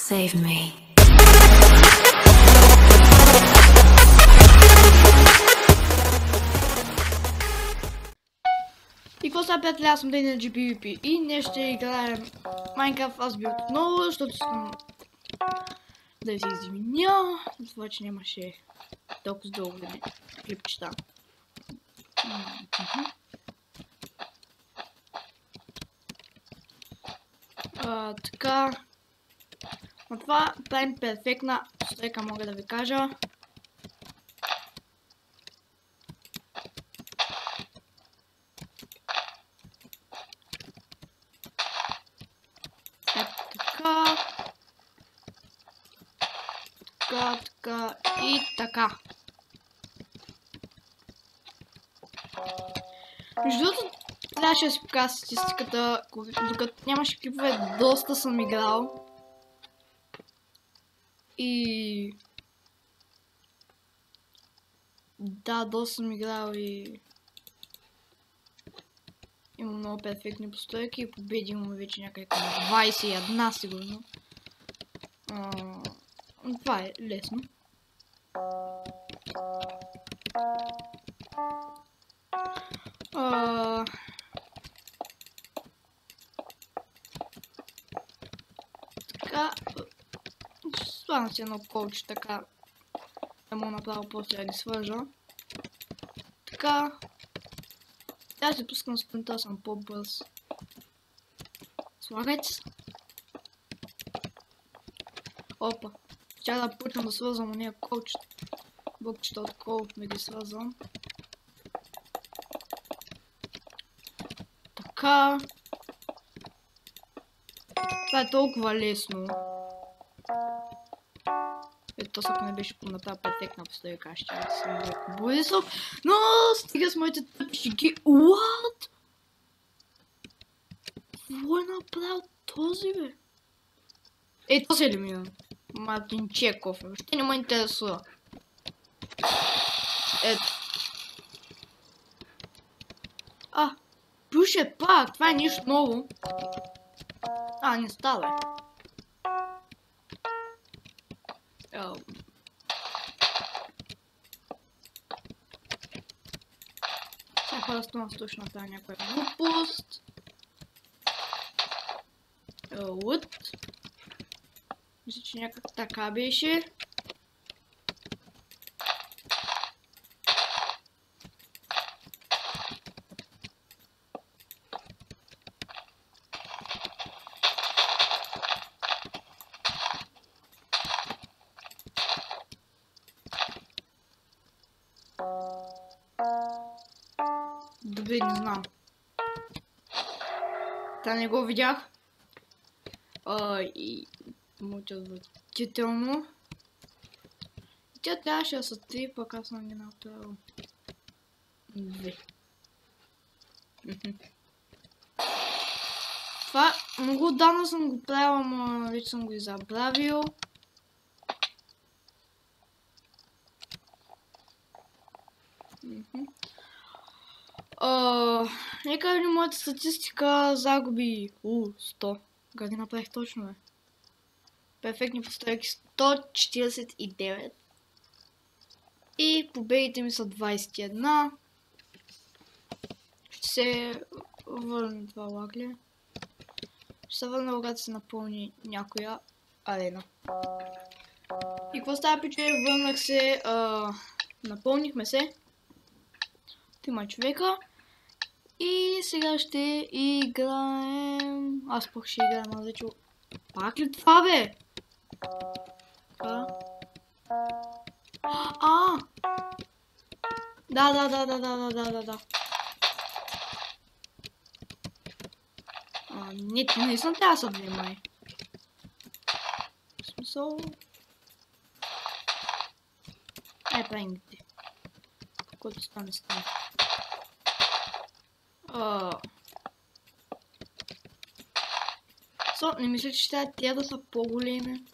Save me. И какво сега, приятели, аз съм Ден на GPVP и днес ще играем Minecraft Азбилд отново, защото искам да ви се извиня за това, че нямаше толкова дълго време клипчета. Така, но това правим перфектна постройка, мога да ви кажа. Така и така. Между другото, трябваше да си покажа статистиката, докато нямаше клипове, доста съм играл. И... да, доста съм играл и... имам много перфектни постройки и победи имам вече някъде към 21 сигурно. Това е лесно. Така, слагам си едно колче, така да му направя после да ги свържа. Така, аз се пускам спринта, съм по-бърз. Слагайте се. Опа, ще да почвам да свързвам уния колчета. Блокчета от кол да ги свързвам. Така. Това е толкова лесно. Ето, ако не беше направя перфектна постройка, аз ще съм леко Борисов. Но стига с моите тъпи шеги. What? Какво е направил този, бе? Ето се елиминирам. Мартин Чеков. Въобще не ме интересува. Ето. Пуше пак. Това е нищо ново. Не става. Сега просто нас точно направя някоя глупост. Мисля, че някак така беше. Добре, не знам. Та не го видях. И мълча значително. Тя трябваше да са 3, пък аз съм ги направил 2. Това много отдавна съм го правил, но вече съм го и забравил. Нека видим моята статистика. Загуби 100. Как ги направих точно, бе? Перфектни постройки 149. И победите ми са 21. Ще се върна това лагле. Ще се върна, когато се напълни някоя арена. И какво става, пиче? Върнах се. Напълнихме се. 3 човека. И сега ще играем... Аз пък ще играем, аз вече... Пак ли това, бе? Да. Не, наистина трябва да са две, май. В смисъл... правим ги. Който стане. Не мисля, че ще трябва да са по-големи.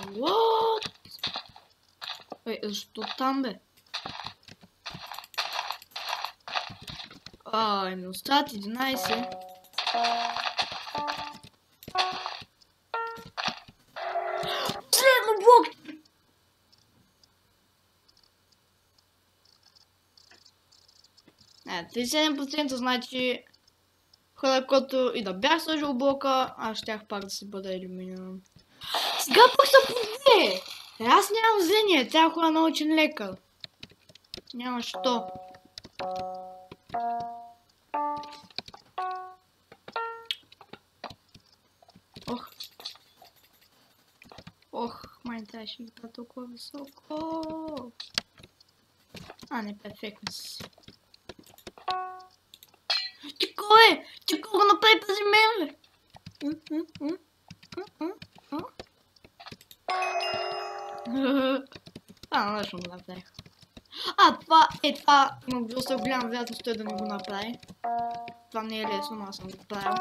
What? Защо там, бе? Ми остават 11. блок! Не, 37% значи хора, който и да бях сложил блока, аз щях пак да си бъда елиминиран. Сега пък са по две! Аз нямам зрение, трябва хора научен лекар. Няма що. Ох. Ох, май трябваше да бъда толкова високо. А, не, перфектно си. Ти кой е? Ти кой го направи тази мен, бе? Нарочно го направих. Това има доста голяма вероятност той да не го направи. Това не е лесно, но аз съм го правил.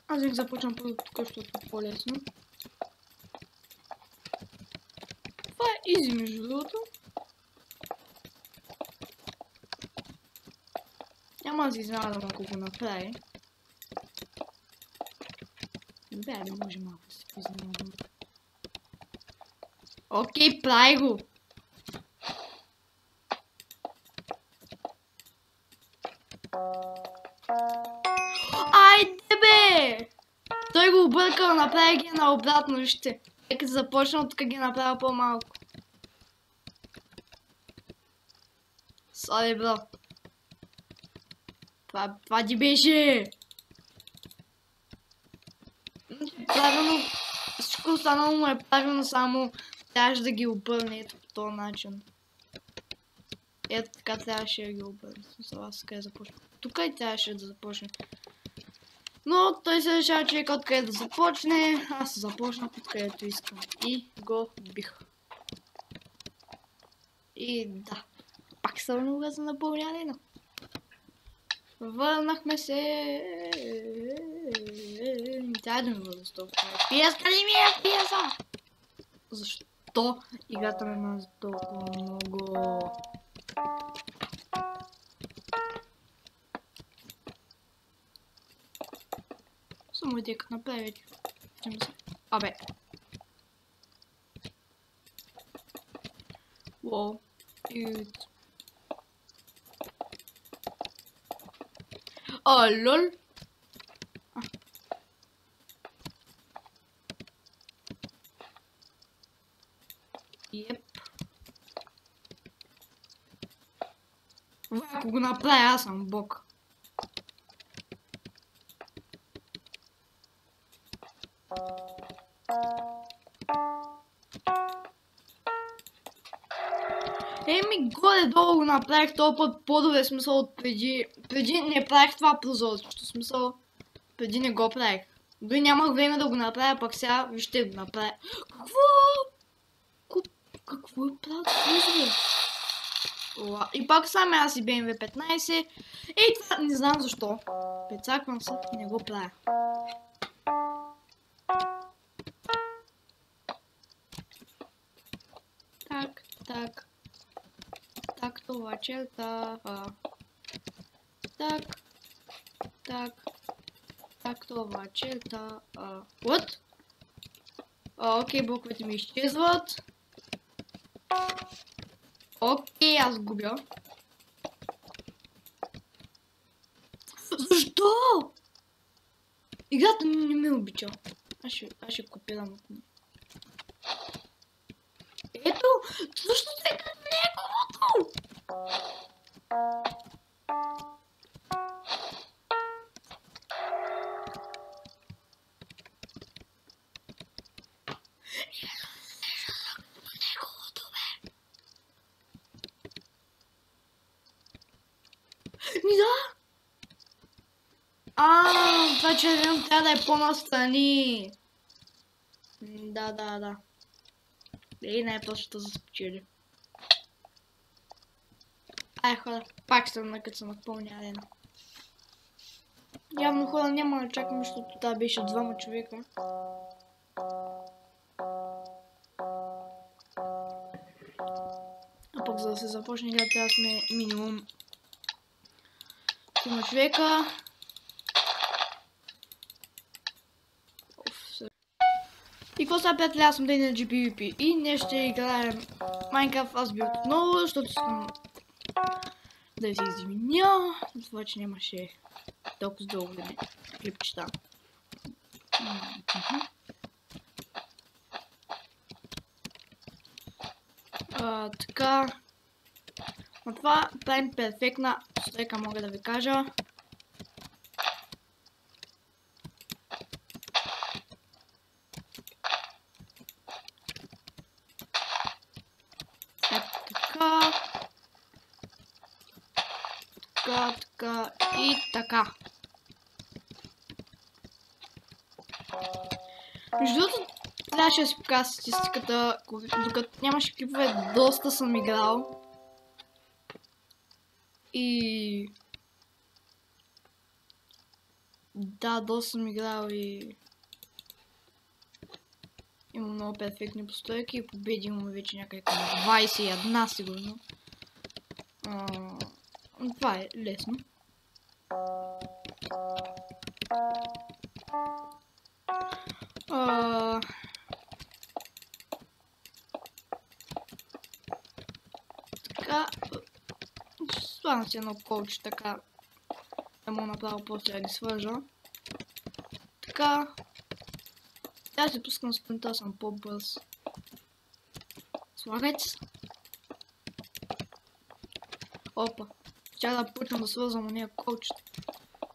Аз бих започнал първо тук, защото е по-лесно. Това е изи, между другото. Няма да се изненадам, ако го направи. Добре, не може малко да се изненадам. Окей, прави го! Айде, бе! Той го объркал, направи ги наобратно, вижте. Нека започна, тук ги направя по-малко. Сори, бро. Това ти беше! Правилно, всичко останало му е правилно, само трябваше да ги обърне ето по този начин. Ето така трябваше да ги обърне. Аз къде започна. Тук и трябваше да започне. Но той се решава, че откъде да започне. Аз започнах откъдето искам. И го бих. И да. Пак са много за напълняне, но върнахме се. Тя да ми бъде стоп. Пиеска ли ми е пиеса? Защо играта ме мази толкова много? Само идея като направи вече. Абе. Уоу. Лол. Еп. Ако го направя, аз съм бог. Еми, горе-долу го направих този път по-добре, смисъл от преди. Преди не правих това прозорчето, смисъл. Преди не го правих. Дори нямах време да го направя, пък сега вижте го направя. Какво е правил? И пак саме аз и BMW 15. И това не знам защо. Прецаквам се и не го правя. Так, това черта. Так, това черта. What? Окей, буквите ми изчезват. Окей, аз губя. Защо? Играта не ме обича. Аз ще копирам от нея. Ето, защо сега не е хубаво? Ми да! Това червено трябва да е по-настрани. Да. И не е просто за спечели. Хора, пак съм накът се напълня арена. Явно хора няма да чакам, защото това беше двама човека. А пък за да се започне игра, трябва да сме минимум 3 човека. И какво сега, приятели, аз съм Дени на GPVP и днес ще играем Minecraft Аз-Билд отново, защото искам да ви се извиня за това, че нямаше толкова дълго време клипчета. Така. Но това правим перфектна постройка, мога да ви кажа. Така и така. Между другото, трябваше да си покажа статистиката, докато нямаше клипове, доста съм играл. И... да, доста съм играл и... имам много перфектни постройки и победи имам вече някъде към 21 сигурно. Това е лесно. Така, слагам си едно колче, така да му направя после да ги свържа. Така, аз се пускам спринта, съм по-бърз. Слагайте се. Опа, ще да почвам да свързвам уния колчета.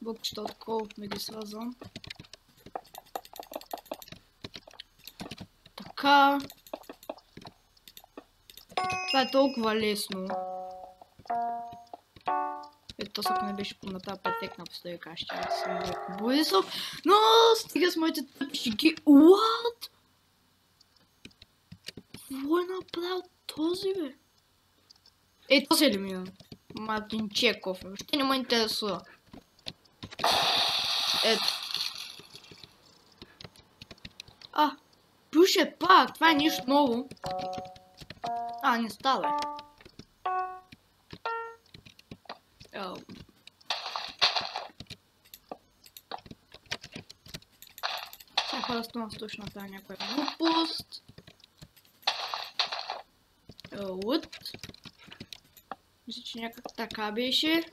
Блокчета от кол да ги свързвам. Така. Това е толкова лесно. Ето, ако не беше направя перфектна постройка, ще съм леко Борисов. Но стига с моите тъпшики. What? Какво е направил този, бе? Ей, този е елиминиран. Мартин Чеков. Въобще не ме интересува. Ето. Пуше пак. Това е нищо ново. Не става. Сега просто точно направя някоя глупост. Мисля, че някак така беше.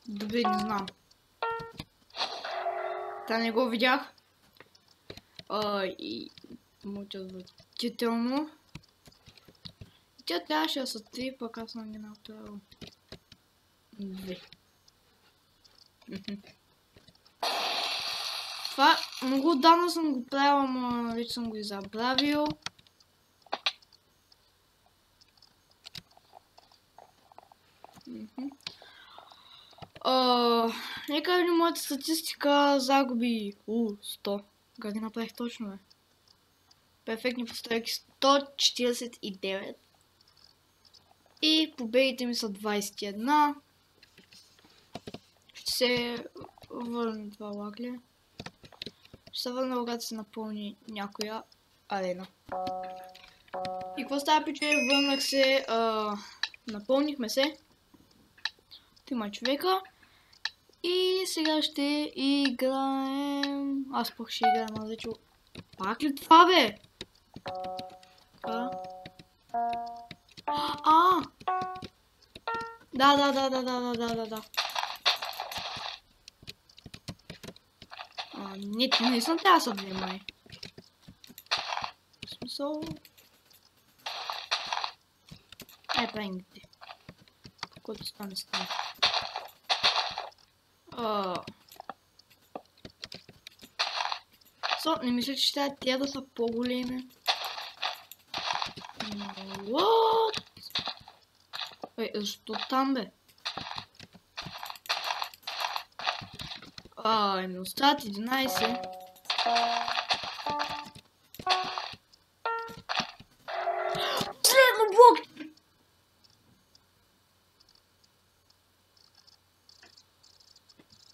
Добре, не знам. Та не го видях. И мълча значително. Тя трябваше да са 3, пък аз съм ги направил 2. Това много отдавна съм го правил, ама вече съм го и забравил. Нека видим моята статистика. Загуби 100. Как ги направих точно, бе? Перфектни постройки 149. И победите ми са 21. Ще се върна това лагле. Ще се върна, когато се напълни някоя арена. И какво става, пиче? Върнах се. Напълнихме се. 3 човека. И сега ще играем... Аз пък ще играем, аз вече... Пак ли това, бе? Така. Да. Не съм трябва да се вземай. В смисъл... правим ги. Който стане. Не мисля, че ще тя да са по-големи. What? Защо там, бе? Ми остават 11. Последно блок!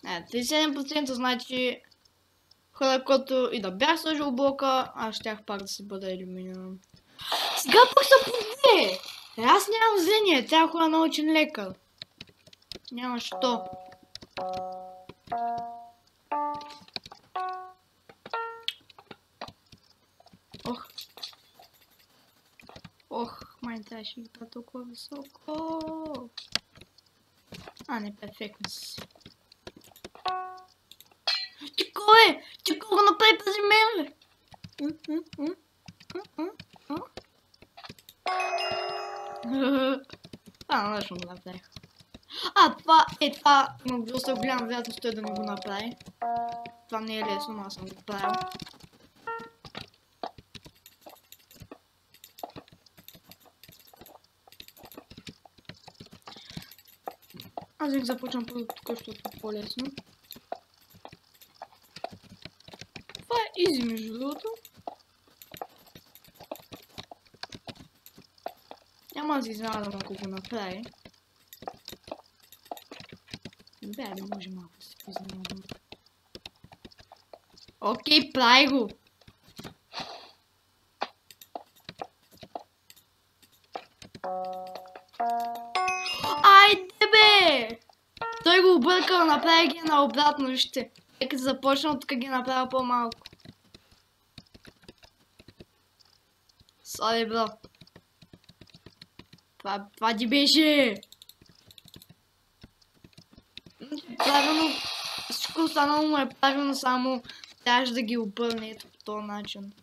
Не, 37% значи хора, който и да бях сложил блока, аз щях пак да си бъда елиминиран. Сега пък са по две! Аз нямам зрение, трябва да научен лекар. Няма що. Ох. Ох, май трябваше да бъда толкова високо. А, не, перфектно си. Ти кой? Ти кой го направи през мен, бе? Нарочно го направих. Това има доста голяма вероятност той да не го направи. Това не е лесно, но аз съм го правил. Аз вик започвам първо тук, защото е по-лесно. Това е изи, между другото. Няма да си изненадам, ако го направи. Добре, да може малко да се изненадам. Окей, прави го! Айде, бе! Той го объркал, направи ги наобратно, вижте. Нека започна, тук ги направя по-малко. Сори, бро. Това ти беше! Правилно, всичко останало му е правилно, само трябваше да ги обърне ето по този начин.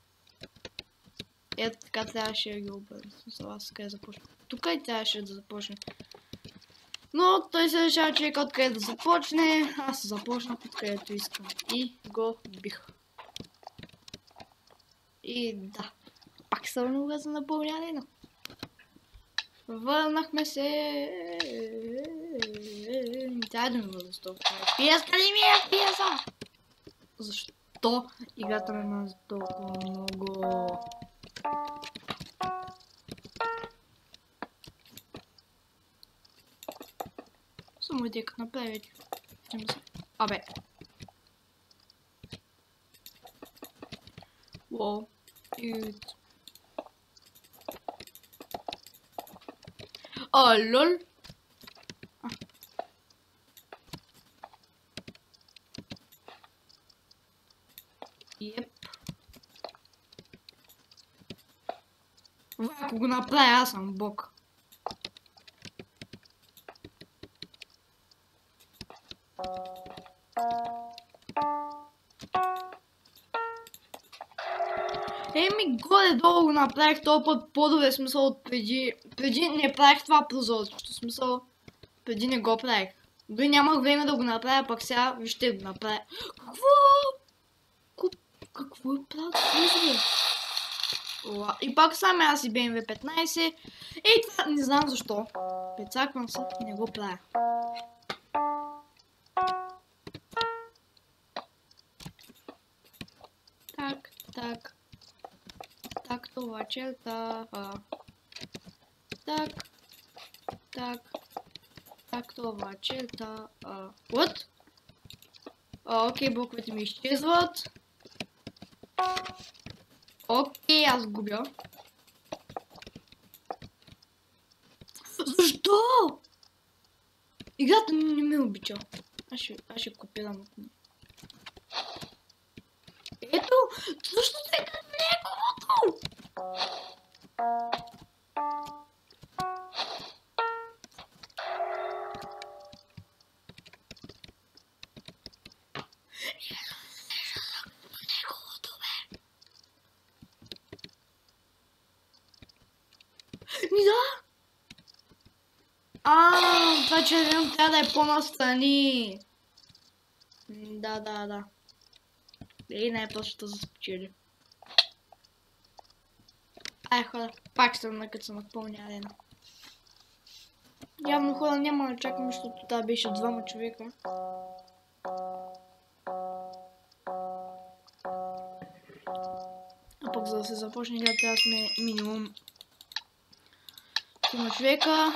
Ето така трябваше да ги обърне. Аз къде започна. Тук и трябваше да започне. Но той се решава, че откъде да започне. Аз започнах откъдето искам. И го бих. И да. Пак се върнах за напълняне, но върнахме се. Трябва да ми бъде 100. Пиеска ли ми е пиеса? Защо играта ме мази толкова много? Само идея като направя. Абе. Уоу. Лол. Еп. Ако го направя, аз съм бог. Еми, горе-долу го направих този път по-добре, смисъл от преди. Преди не правих това прозорчето, смисъл. Преди не го правих. Дори нямах време да го направя, пък сега вижте го направя. Какво е правил? И пак сами аз и BMW 15. Ей, това не знам защо. Прецаквам се и не го правя. Так, това черта. Так, това черта. What? Окей, буквите ми изчезват. Окей, аз губя. Защо? Играта не ме обича. Аз ще копирам от нея. Ето, защо се като неговото? Това червено трябва да е по-настрани. Да. И най-простото за спечели. Ай, хора, пак съм накът съм напълня арена. Явно хора няма да чакам, защото това беше двама човека. А пък за да се започне игра, трябва да сме минимум трима човека.